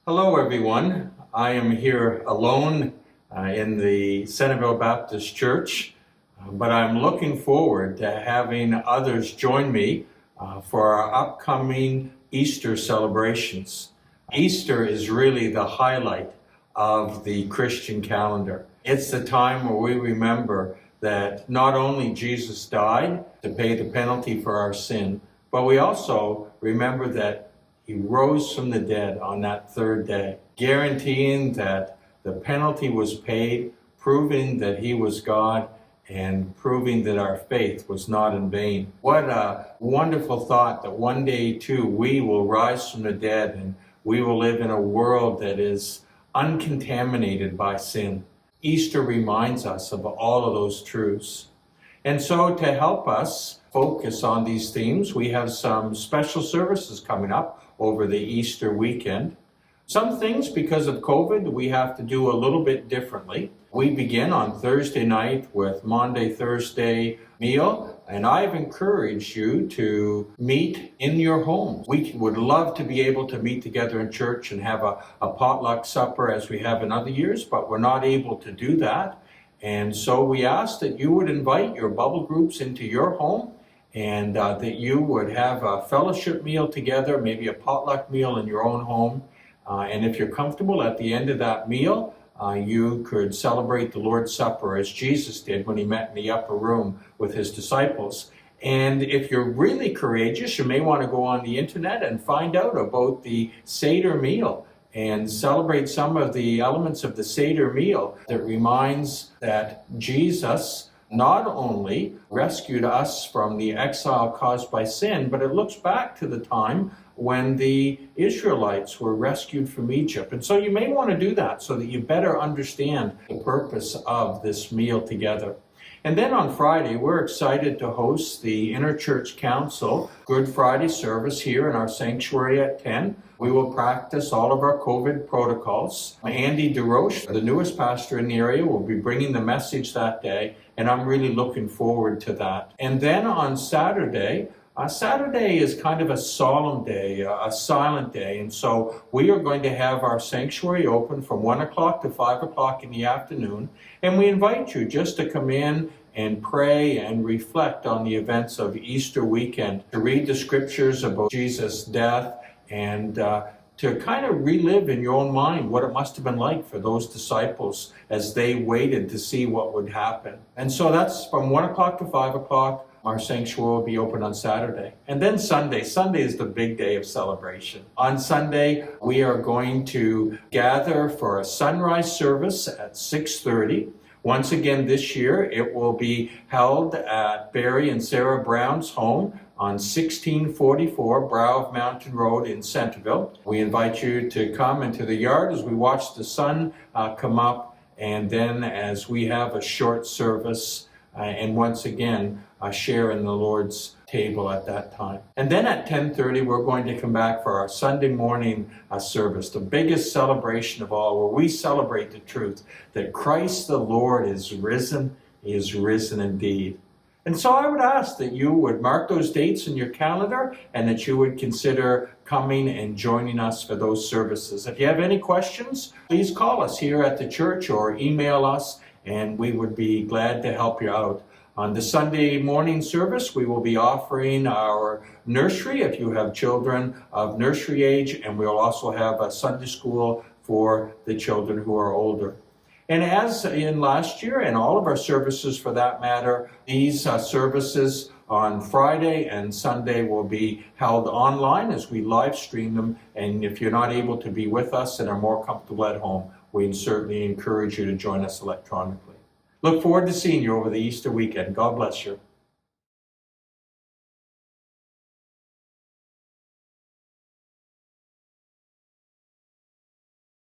Hello, everyone. I am here alone in the Centreville Baptist Church, but I'm looking forward to having others join me for our upcoming Easter celebrations. Easter is really the highlight of the Christian calendar. It's the time where we remember that not only Jesus died to pay the penalty for our sin, but we also remember that He rose from the dead on that third day, guaranteeing that the penalty was paid, proving that He was God, and proving that our faith was not in vain. What a wonderful thought that one day, too, we will rise from the dead and we will live in a world that is uncontaminated by sin. Easter reminds us of all of those truths. And so to help us focus on these themes, we have some special services coming up over the Easter weekend. Some things, because of COVID, we have to do a little bit differently. We begin on Thursday night with Maundy Thursday meal, and I've encouraged you to meet in your homes. We would love to be able to meet together in church and have a potluck supper as we have in other years, but we're not able to do that. And so we ask that you would invite your bubble groups into your home and that you would have a fellowship meal together, maybe a potluck meal in your own home. And if you're comfortable at the end of that meal, you could celebrate the Lord's Supper as Jesus did when He met in the upper room with His disciples. And if you're really courageous, you may want to go on the internet and find out about the Seder meal and celebrate some of the elements of the Seder meal that reminds that Jesus not only rescued us from the exile caused by sin, but it looks back to the time when the Israelites were rescued from Egypt. And so you may want to do that so that you better understand the purpose of this meal together. And then on Friday, we're excited to host the Interchurch Council Good Friday service here in our sanctuary at 10. We will practice all of our COVID protocols. Andy DeRoche, the newest pastor in the area, will be bringing the message that day, and I'm really looking forward to that. And then on Saturday, Saturday is kind of a solemn day, a silent day, and so we are going to have our sanctuary open from 1 o'clock to 5 o'clock in the afternoon, and we invite you just to come in and pray and reflect on the events of Easter weekend, to read the scriptures about Jesus' death, and to kind of relive in your own mind what it must have been like for those disciples as they waited to see what would happen. And so that's from 1 o'clock to 5 o'clock. Our sanctuary will be open on Saturday. And then Sunday. Sunday is the big day of celebration. On Sunday, we are going to gather for a sunrise service at 6:30. Once again this year, it will be held at Barry and Sarah Brown's home on 1644 Brow of Mountain Road in Centreville. We invite you to come into the yard as we watch the sun come up, and then as we have a short service and once again share in the Lord's table at that time. And then at 10:30, we're going to come back for our Sunday morning service, the biggest celebration of all, where we celebrate the truth that Christ the Lord is risen. He is risen indeed. And so I would ask that you would mark those dates in your calendar and that you would consider coming and joining us for those services. If you have any questions, please call us here at the church or email us, and we would be glad to help you out. On the Sunday morning service, we will be offering our nursery if you have children of nursery age, and we'll also have a Sunday school for the children who are older. And as in last year, and all of our services for that matter, these services on Friday and Sunday will be held online as we live stream them. And if you're not able to be with us and are more comfortable at home, we certainly encourage you to join us electronically. Look forward to seeing you over the Easter weekend. God bless you.